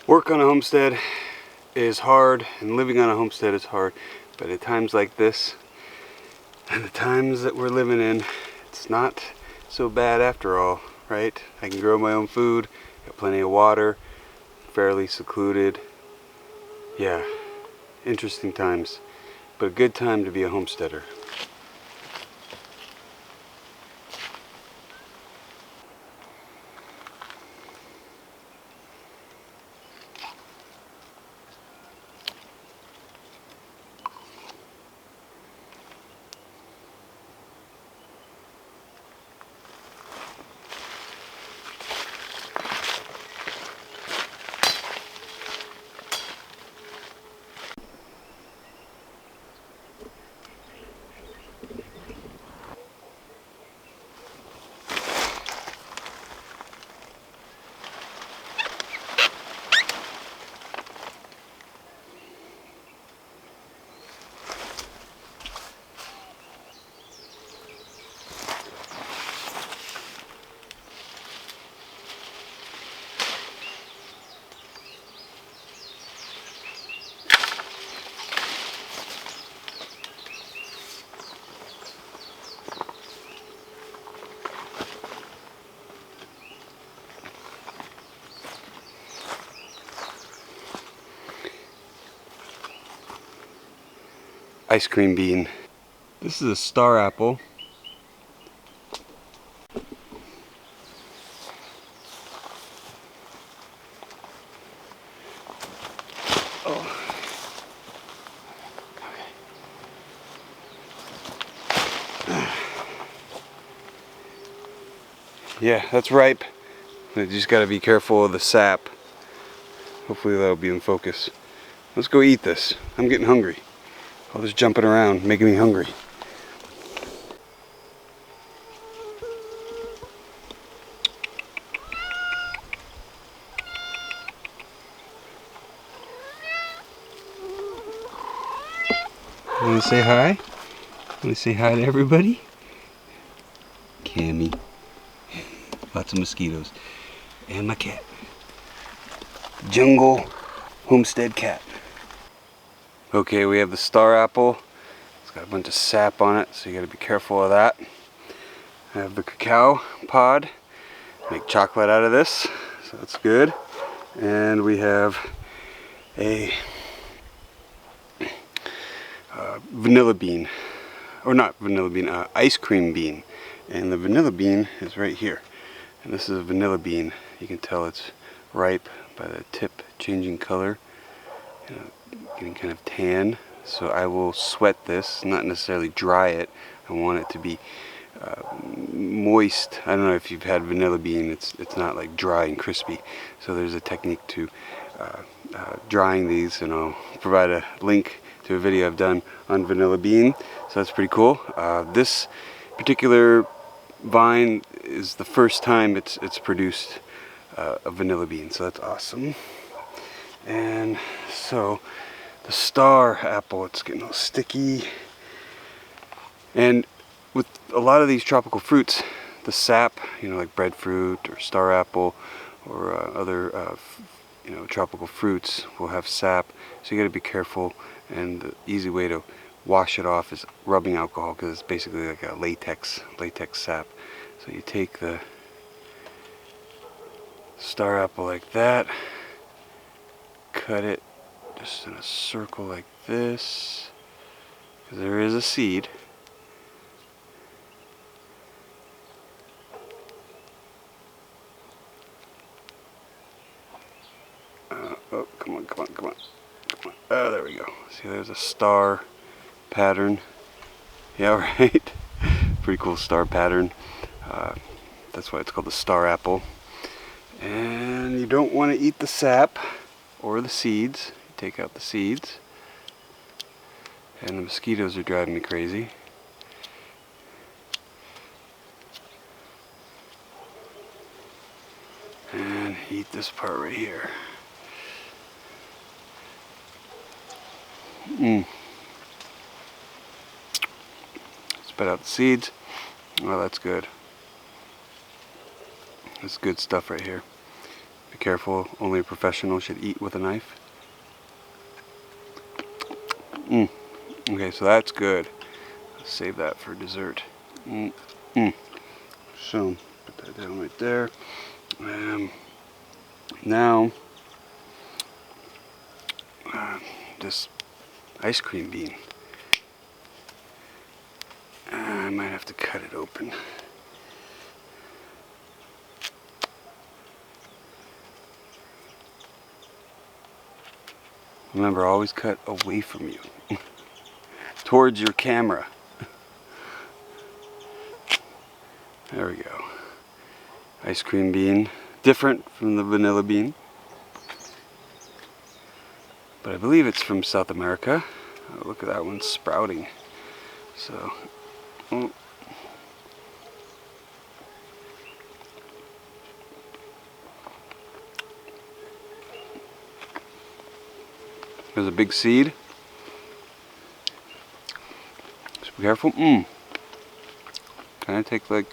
Work on a homestead is hard, and living on a homestead is hard, but at times like this and the times that we're living in, it's not so bad after all, right? I can grow my own food, got plenty of water, fairly secluded. Yeah, interesting times, but a good time to be a homesteader. Ice cream bean. This is a star apple. Oh. Yeah, that's ripe. You just gotta be careful of the sap. Hopefully that'll be in focus. Let's go eat this. I'm getting hungry. All this jumping around making me hungry. Wanna say hi? Wanna say hi to everybody? Cammy. Lots of mosquitoes. And my cat. Jungle homestead cat. Okay, we have the star apple. It's got a bunch of sap on it, so you gotta be careful of that. I have the cacao pod. Make chocolate out of this, so that's good. And we have a vanilla bean, or not vanilla bean, ice cream bean. And the vanilla bean is right here. And this is a vanilla bean. You can tell it's ripe by the tip changing color, getting kind of tan. So I will sweat this, not necessarily dry it. I want it to be moist. I don't know if you've had vanilla bean, it's not like dry and crispy. So there's a technique to drying these, and I'll provide a link to a video I've done on vanilla bean. So that's pretty cool. This particular vine is the first time it's produced a vanilla bean, so that's awesome. And so the star apple, it's getting all sticky. And with a lot of these tropical fruits, the sap, like breadfruit or star apple or other tropical fruits will have sap, so you got to be careful. And the easy way to wash it off is rubbing alcohol, because it's basically like a latex sap. So you take the star apple like that, cut it just in a circle like this, because there is a seed. Oh, come on. Oh, there we go. See, there's a star pattern. Yeah, right. Pretty cool star pattern. That's why it's called the star apple. And you don't want to eat the sap or the seeds. You take out the seeds. And the mosquitoes are driving me crazy. And eat this part right here. Spit out the seeds. Oh, that's good. That's good stuff right here. Be careful, only a professional should eat with a knife. Okay, so that's good. Let's save that for dessert. So, put that down right there. Now, this ice cream bean. I might have to cut it open. Remember, always cut away from you, towards your camera. There we go. Ice cream bean, different from the vanilla bean, but I believe it's from South America. Oh, look at that one sprouting. So, there's a big seed. Just be careful. Kind of take like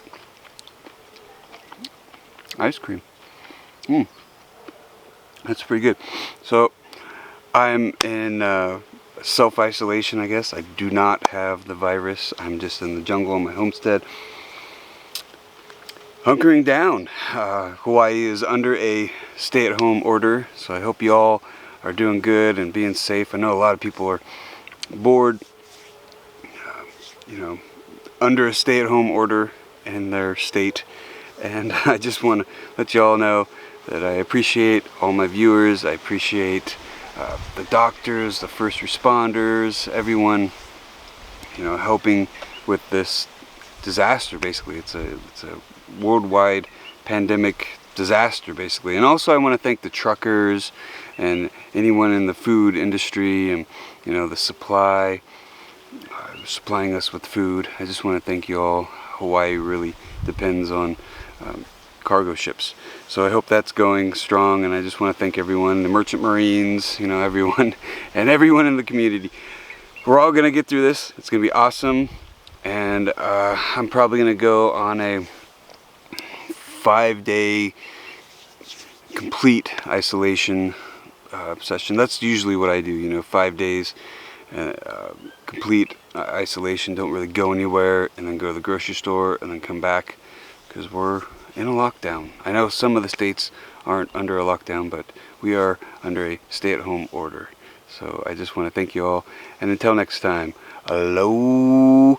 ice cream. That's pretty good. So I'm in self-isolation, I guess. I do not have the virus. I'm just in the jungle on my homestead, hunkering down. Hawaii is under a stay-at-home order, so I hope you all are doing good and being safe. I know a lot of people are bored, under a stay-at-home order in their state, and I just want to let you all know that I appreciate all my viewers. I appreciate the doctors, the first responders, everyone, helping with this disaster. Basically, it's a worldwide pandemic disaster, basically. And also, I want to thank the truckers and anyone in the food industry and the supplying us with food. I just want to thank you all. Hawaii really depends on cargo ships, so I hope that's going strong, and I just want to thank everyone, the merchant marines, everyone, and everyone in the community. We're all gonna get through this. It's gonna be awesome, and I'm probably gonna go on a 5-day complete isolation session. That's usually what I do, 5 days complete isolation, don't really go anywhere, and then go to the grocery store and then come back, because we're in a lockdown. I know some of the states aren't under a lockdown, but we are under a stay-at-home order. So I just want to thank you all, and until next time, aloha.